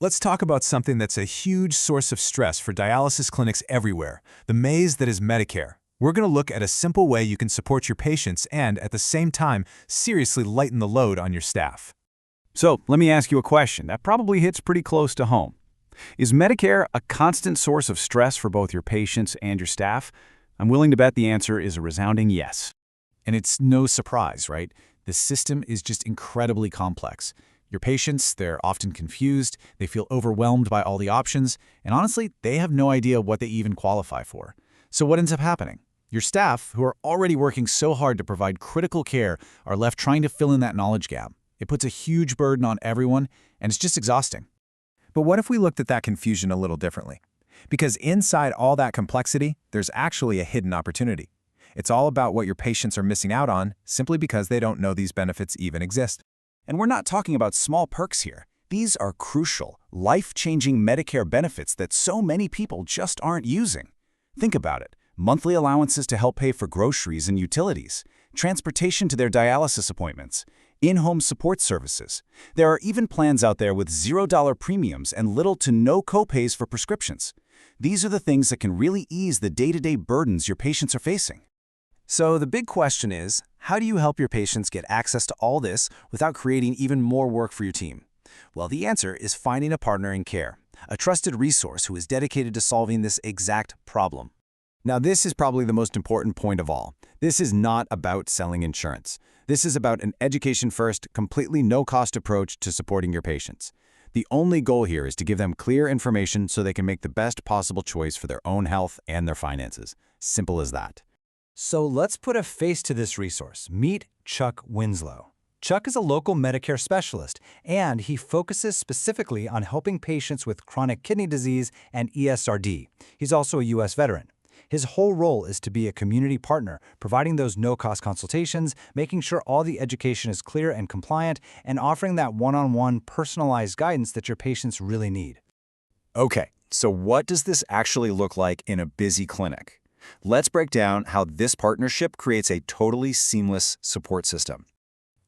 Let's talk about something that's a huge source of stress for dialysis clinics everywhere, the maze that is Medicare. We're going to look at a simple way you can support your patients and, at the same time, seriously lighten the load on your staff. So, let me ask you a question that probably hits pretty close to home. Is Medicare a constant source of stress for both your patients and your staff? I'm willing to bet the answer is a resounding yes. And it's no surprise, right? The system is just incredibly complex. Your patients, they're often confused, they feel overwhelmed by all the options, and honestly, they have no idea what they even qualify for. So what ends up happening? Your staff, who are already working so hard to provide critical care, are left trying to fill in that knowledge gap. It puts a huge burden on everyone, and it's just exhausting. But what if we looked at that confusion a little differently? Because inside all that complexity, there's actually a hidden opportunity. It's all about what your patients are missing out on simply because they don't know these benefits even exist. And we're not talking about small perks here. These are crucial, life-changing Medicare benefits that so many people just aren't using. Think about it. Monthly allowances to help pay for groceries and utilities, transportation to their dialysis appointments, in-home support services. There are even plans out there with $0 premiums and little to no copays for prescriptions. These are the things that can really ease the day-to-day burdens your patients are facing. So the big question is, how do you help your patients get access to all this without creating even more work for your team? Well, the answer is finding a partner in care, a trusted resource who is dedicated to solving this exact problem. Now, this is probably the most important point of all. This is not about selling insurance. This is about an education-first, completely no-cost approach to supporting your patients. The only goal here is to give them clear information so they can make the best possible choice for their own health and their finances. Simple as that. So let's put a face to this resource. Meet Chuck Winslow. Chuck is a local Medicare specialist, and he focuses specifically on helping patients with chronic kidney disease and ESRD. He's also a U.S. veteran. His whole role is to be a community partner, providing those no-cost consultations, making sure all the education is clear and compliant, and offering that one-on-one personalized guidance that your patients really need. Okay, so what does this actually look like in a busy clinic? Let's break down how this partnership creates a totally seamless support system.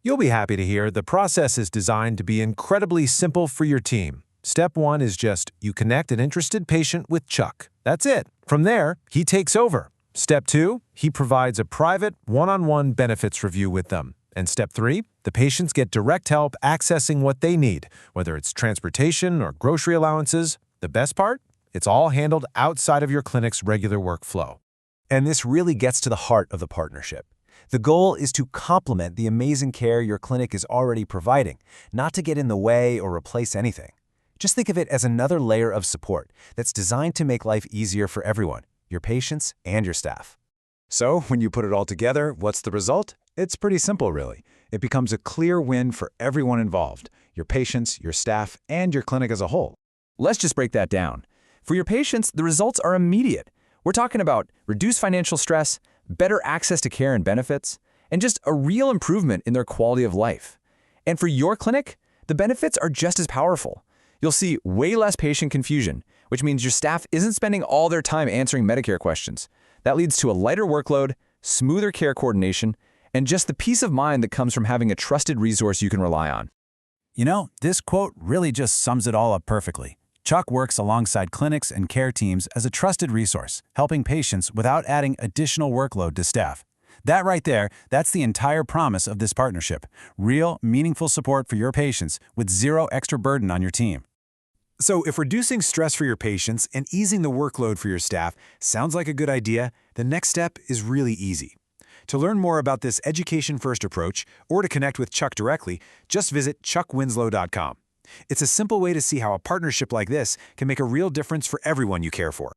You'll be happy to hear the process is designed to be incredibly simple for your team. Step 1 is just you connect an interested patient with Chuck. That's it. From there, he takes over. Step 2, he provides a private, one-on-one benefits review with them. And Step 3, the patients get direct help accessing what they need, whether it's transportation or grocery allowances. The best part? It's all handled outside of your clinic's regular workflow. And this really gets to the heart of the partnership. The goal is to complement the amazing care your clinic is already providing, not to get in the way or replace anything. Just think of it as another layer of support that's designed to make life easier for everyone, your patients and your staff. So, when you put it all together, what's the result? It's pretty simple, really. It becomes a clear win for everyone involved, your patients, your staff, and your clinic as a whole. Let's just break that down. For your patients, the results are immediate. We're talking about reduced financial stress, better access to care and benefits, and just a real improvement in their quality of life. And for your clinic, the benefits are just as powerful. You'll see way less patient confusion, which means your staff isn't spending all their time answering Medicare questions. That leads to a lighter workload, smoother care coordination, and just the peace of mind that comes from having a trusted resource you can rely on. You know, this quote really just sums it all up perfectly. Chuck works alongside clinics and care teams as a trusted resource, helping patients without adding additional workload to staff. That right there, that's the entire promise of this partnership. Real, meaningful support for your patients with zero extra burden on your team. So if reducing stress for your patients and easing the workload for your staff sounds like a good idea, the next step is really easy. To learn more about this education-first approach or to connect with Chuck directly, just visit chuckwinslow.com. It's a simple way to see how a partnership like this can make a real difference for everyone you care for.